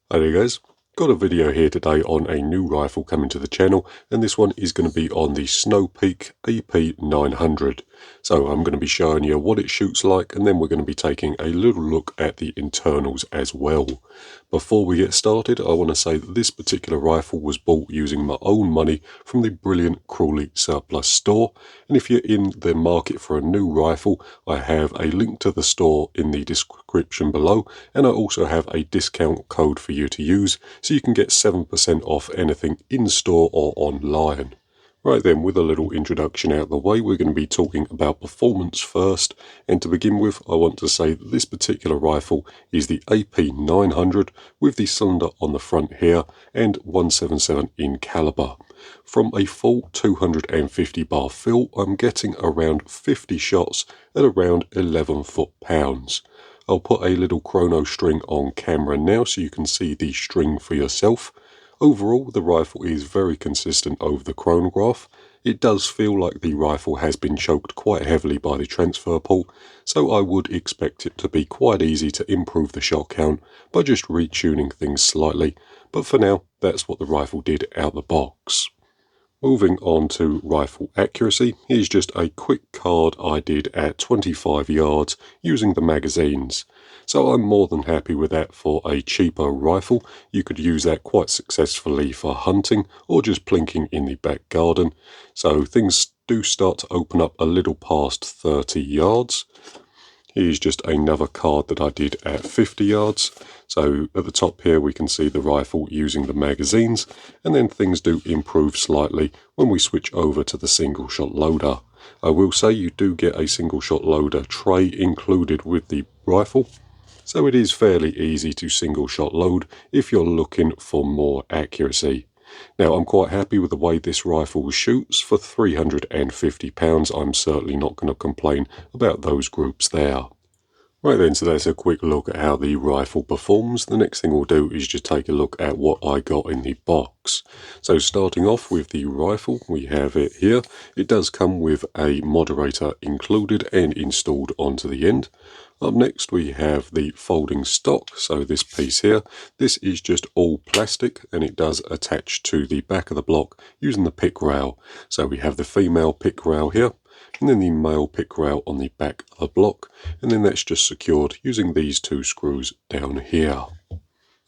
Hi there guys, got a video here today on a new rifle coming to the channel, and this one is going to be on the Snowpeak AP900. So I'm going to be showing you what it shoots like, and then we're going to be taking a little look at the internals as well. Before we get started, I want to say that this particular rifle was bought using my own money from the brilliant Crawley surplus store, and if you're in the market for a new rifle, I have a link to the store in the description below, and I also have a discount code for you to use, so you can get 7% off anything in store or online. Right then, with a little introduction out the way, we're going to be talking about performance first, and to begin with, I want to say that this particular rifle is the AP900 with the cylinder on the front here and 177 in caliber. From a full 250 bar fill, I'm getting around 50 shots at around 11 foot-pounds. I'll put a little chrono string on camera now so you can see the string for yourself. Overall, the rifle is very consistent over the chronograph. It does feel like the rifle has been choked quite heavily by the transfer pull, so I would expect it to be quite easy to improve the shot count by just retuning things slightly, but for now, that's what the rifle did out the box. Moving on to rifle accuracy, here's just a quick card I did at 25 yards using the magazines. So I'm more than happy with that for a cheaper rifle. You could use that quite successfully for hunting or just plinking in the back garden. So things do start to open up a little past 30 yards. Here's just another card that I did at 50 yards. So at the top here we can see the rifle using the magazines, and then things do improve slightly when we switch over to the single shot loader. I will say you do get a single shot loader tray included with the rifle, so it is fairly easy to single shot load if you're looking for more accuracy. Now, I'm quite happy with the way this rifle shoots. For £350, I'm certainly not going to complain about those groups there. Right then, so that's a quick look at how the rifle performs. The next thing we'll do is just take a look at what I got in the box. So starting off with the rifle, we have it here. It does come with a moderator included and installed onto the end. Up next we have the folding stock, so this piece here, this is just all plastic and it does attach to the back of the block using the pick rail. So we have the female pick rail here, and then the male pick rail on the back of the block, and then that's just secured using these two screws down here.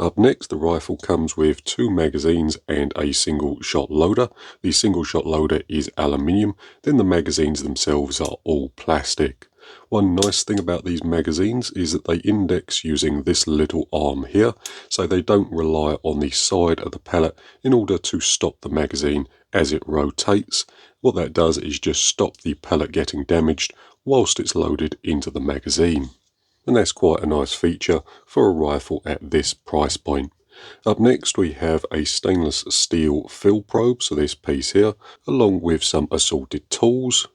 Up next, the rifle comes with two magazines and a single shot loader. The single shot loader is aluminium, then the magazines themselves are all plastic. One nice thing about these magazines is that they index using this little arm here, so they don't rely on the side of the pellet in order to stop the magazine as it rotates. What that does is just stop the pellet getting damaged whilst it's loaded into the magazine. And that's quite a nice feature for a rifle at this price point. Up next we have a stainless steel fill probe, so this piece here, along with some assorted tools.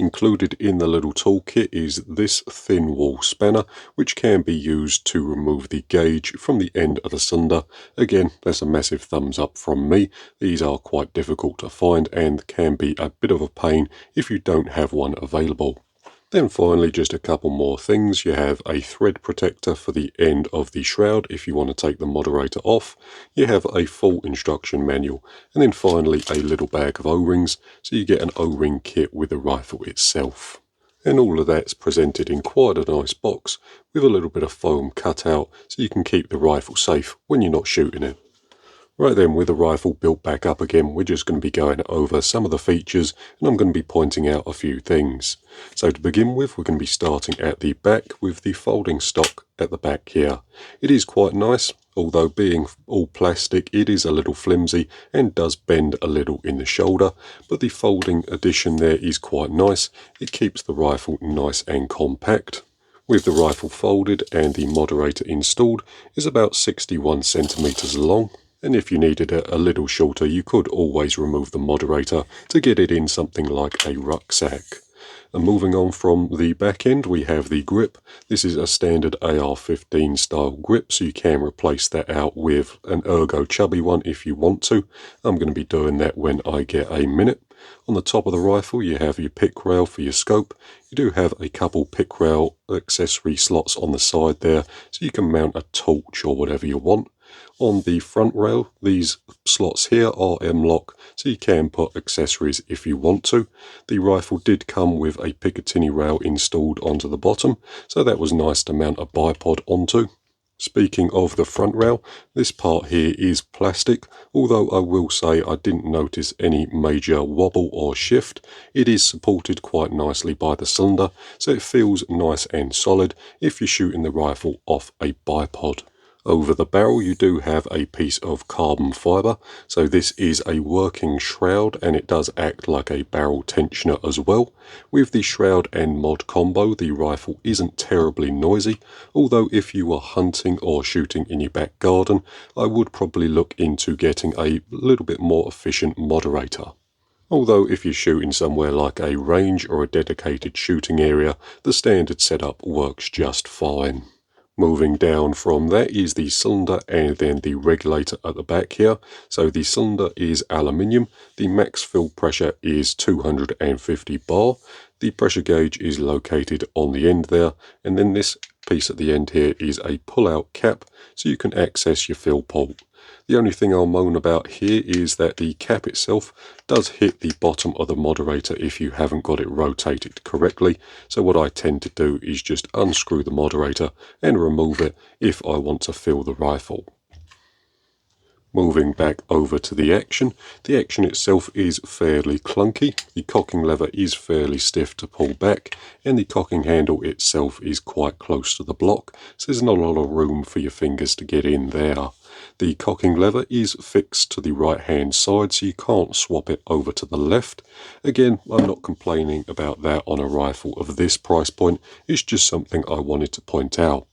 Included in the little toolkit is this thin wall spanner, which can be used to remove the gauge from the end of the cylinder. Again, that's a massive thumbs up from me. These are quite difficult to find and can be a bit of a pain if you don't have one available. Then finally, just a couple more things. You have a thread protector for the end of the shroud if you want to take the moderator off. You have a full instruction manual, and then finally a little bag of O-rings, so you get an O-ring kit with the rifle itself. And all of that's presented in quite a nice box with a little bit of foam cut out so you can keep the rifle safe when you're not shooting it. Right then, with the rifle built back up again, we're just going to be going over some of the features, and I'm going to be pointing out a few things. So to begin with, we're going to be starting at the back with the folding stock at the back here. It is quite nice, although being all plastic, it is a little flimsy and does bend a little in the shoulder, but the folding addition there is quite nice. It keeps the rifle nice and compact. With the rifle folded and the moderator installed, is about 61 centimeters long. And if you needed it a little shorter, you could always remove the moderator to get it in something like a rucksack. And moving on from the back end, we have the grip. This is a standard AR-15 style grip, so you can replace that out with an Ergo chubby one if you want to. I'm going to be doing that when I get a minute. On the top of the rifle you have your pick rail for your scope. You do have a couple pick rail accessory slots on the side there, so you can mount a torch or whatever you want. On the front rail, these slots here are M-lock, so you can put accessories if you want to. The rifle did come with a Picatinny rail installed onto the bottom, so that was nice to mount a bipod onto. Speaking of the front rail, this part here is plastic, although I will say I didn't notice any major wobble or shift. It is supported quite nicely by the cylinder, so it feels nice and solid if you're shooting the rifle off a bipod. Over the barrel you do have a piece of carbon fibre, so this is a working shroud and it does act like a barrel tensioner as well. With the shroud and mod combo, the rifle isn't terribly noisy, although if you were hunting or shooting in your back garden, I would probably look into getting a little bit more efficient moderator. Although if you're shooting somewhere like a range or a dedicated shooting area, the standard setup works just fine. Moving down from that is the cylinder and then the regulator at the back here. So the cylinder is aluminium, the max fill pressure is 250 bar, the pressure gauge is located on the end there, and then this piece at the end here is a pull-out cap so you can access your fill port. The only thing I'll moan about here is that the cap itself does hit the bottom of the moderator if you haven't got it rotated correctly, so what I tend to do is just unscrew the moderator and remove it if I want to fill the rifle. Moving back over to the action itself is fairly clunky. The cocking lever is fairly stiff to pull back, and the cocking handle itself is quite close to the block, so there's not a lot of room for your fingers to get in there. The cocking lever is fixed to the right hand side, so you can't swap it over to the left. Again, I'm not complaining about that on a rifle of this price point, it's just something I wanted to point out.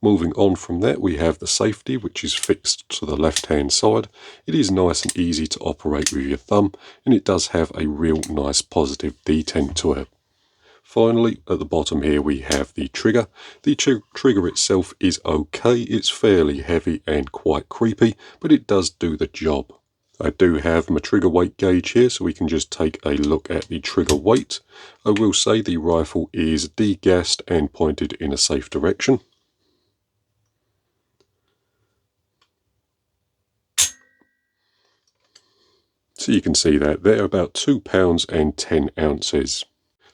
Moving on from that, we have the safety, which is fixed to the left hand side. It is nice and easy to operate with your thumb, and it does have a real nice positive detent to it. Finally, at the bottom here we have the trigger. The trigger itself is okay, it's fairly heavy and quite creepy, but it does do the job. I do have my trigger weight gauge here, so we can just take a look at the trigger weight. I will say the rifle is degassed and pointed in a safe direction. So you can see that they're about 2 pounds and 10 ounces.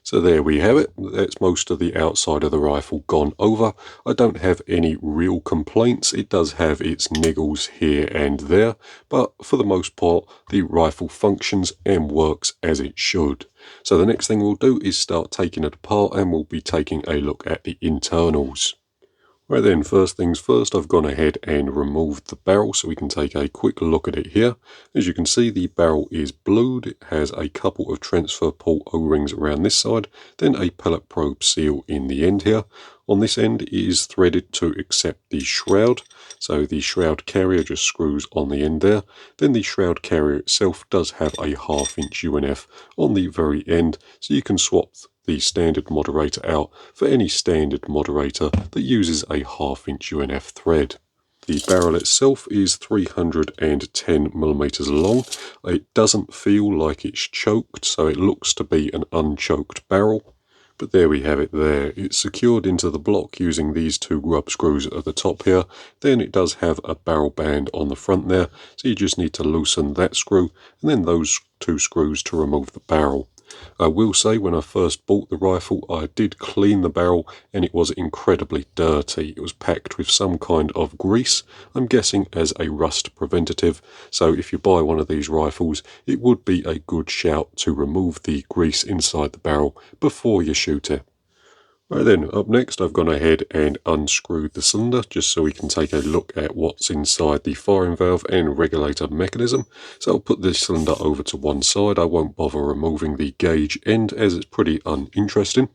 So there we have it. That's most of the outside of the rifle gone over. I don't have any real complaints. It does have its niggles here and there, but for the most part the rifle functions and works as it should. So the next thing we'll do is start taking it apart, and we'll be taking a look at the internals. Right then, first things first, I've gone ahead and removed the barrel so we can take a quick look at it here. As you can see, the barrel is blued. It has a couple of transfer port O-rings around this side, then a pellet probe seal in the end here. On this end it is threaded to accept the shroud, so the shroud carrier just screws on the end there. Then the shroud carrier itself does have a 1/2 inch UNF on the very end, so you can swap the standard moderator out for any standard moderator that uses a 1/2 inch UNF thread. The barrel itself is 310mm long. It doesn't feel like it's choked, so it looks to be an unchoked barrel. But there we have it there. It's secured into the block using these two grub screws at the top here. Then it does have a barrel band on the front there, so you just need to loosen that screw and then those two screws to remove the barrel. I will say, when I first bought the rifle, I did clean the barrel and it was incredibly dirty. It was packed with some kind of grease, I'm guessing as a rust preventative, so if you buy one of these rifles, it would be a good shout to remove the grease inside the barrel before you shoot it. Right then, up next I've gone ahead and unscrewed the cylinder just so we can take a look at what's inside the firing valve and regulator mechanism. So I'll put this cylinder over to one side. I won't bother removing the gauge end as it's pretty uninteresting.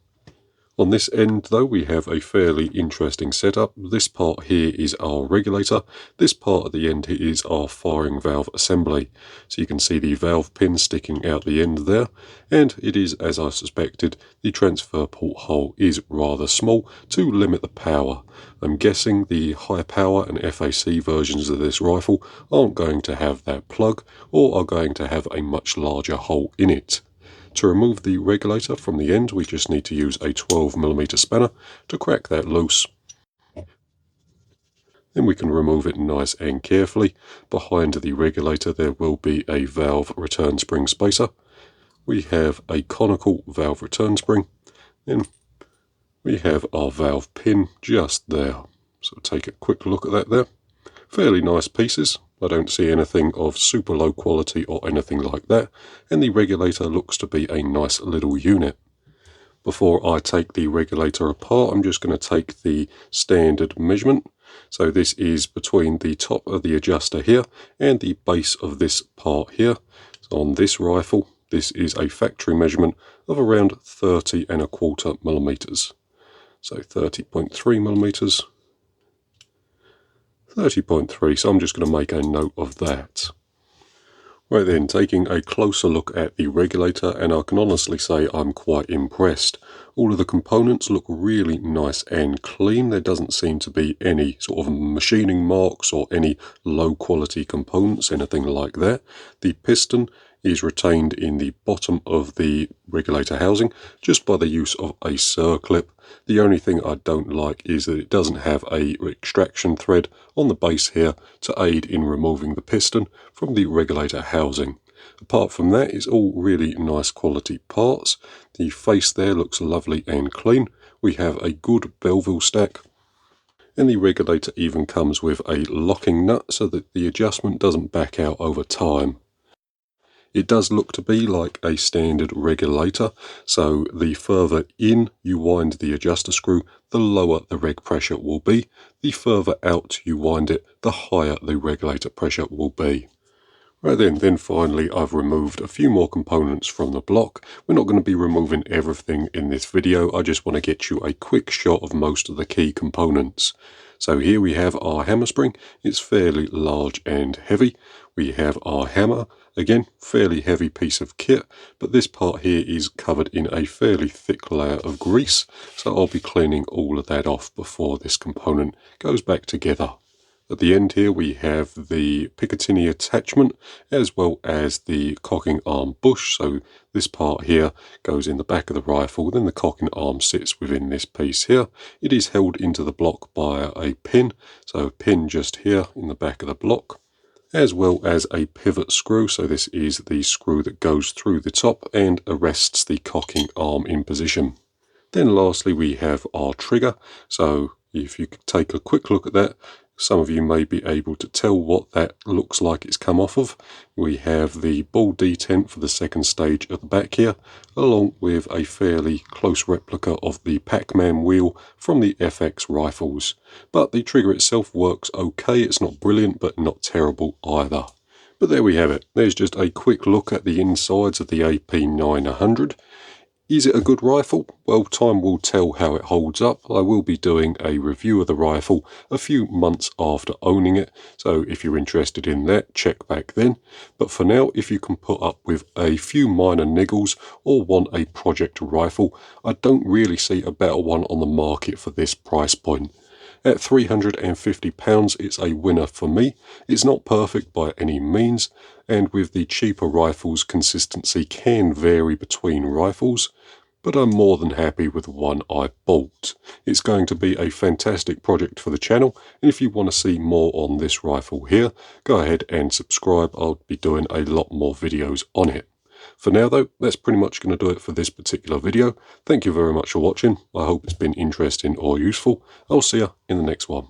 On this end though, we have a fairly interesting setup. This part here is our regulator. This part at the end here is our firing valve assembly. So you can see the valve pin sticking out the end there, and it is, as I suspected, the transfer port hole is rather small to limit the power. I'm guessing the high power and FAC versions of this rifle aren't going to have that plug, or are going to have a much larger hole in it. To remove the regulator from the end, we just need to use a 12mm spanner to crack that loose. Then we can remove it nice and carefully. Behind the regulator there will be a valve return spring spacer. We have a conical valve return spring, and we have our valve pin just there. So take a quick look at that there. Fairly nice pieces. I don't see anything of super low quality or anything like that, and the regulator looks to be a nice little unit. Before I take the regulator apart, I'm just going to take the standard measurement. So this is between the top of the adjuster here and the base of this part here. So on this rifle, this is a factory measurement of around 30.25mm. So 30.3mm. 30.3, so I'm just going to make a note of that. Right then, taking a closer look at the regulator, and I can honestly say I'm quite impressed. All of the components look really nice and clean. There doesn't seem to be any sort of machining marks or any low quality components, anything like that. The piston is retained in the bottom of the regulator housing just by the use of a circlip. The only thing I don't like is that it doesn't have a extraction thread on the base here to aid in removing the piston from the regulator housing. Apart from that, it's all really nice quality parts. The face there looks lovely and clean. We have a good Belleville stack, and the regulator even comes with a locking nut so that the adjustment doesn't back out over time. It does look to be like a standard regulator, so the further in you wind the adjuster screw, the lower the reg pressure will be. The further out you wind it, the higher the regulator pressure will be. Right then finally I've removed a few more components from the block. We're not going to be removing everything in this video, I just want to get you a quick shot of most of the key components. So here we have our hammer spring. It's fairly large and heavy. We have our hammer, again fairly heavy piece of kit, but this part here is covered in a fairly thick layer of grease, so I'll be cleaning all of that off before this component goes back together. At the end here we have the Picatinny attachment as well as the cocking arm bush. So this part here goes in the back of the rifle, then the cocking arm sits within this piece here. It is held into the block by a pin, so a pin just here in the back of the block, as well as a pivot screw. So this is the screw that goes through the top and arrests the cocking arm in position. Then lastly we have our trigger. So if you could take a quick look at that, some of you may be able to tell what that looks like it's come off of. We have the ball detent for the second stage at the back here, along with a fairly close replica of the Pac-Man wheel from the FX rifles. But the trigger itself works okay. It's not brilliant, but not terrible either. But there we have it. There's just a quick look at the insides of the AP900. Is it a good rifle? Well, time will tell how it holds up. I will be doing a review of the rifle a few months after owning it, so if you're interested in that, check back then. But for now, if you can put up with a few minor niggles or want a project rifle, I don't really see a better one on the market for this price point. At £350, it's a winner for me. It's not perfect by any means, and with the cheaper rifles, consistency can vary between rifles, but I'm more than happy with the one I bought. It's going to be a fantastic project for the channel, and if you want to see more on this rifle here, go ahead and subscribe. I'll be doing a lot more videos on it. For now though, that's pretty much going to do it for this particular video. Thank you very much for watching. I hope it's been interesting or useful. I'll see you in the next one.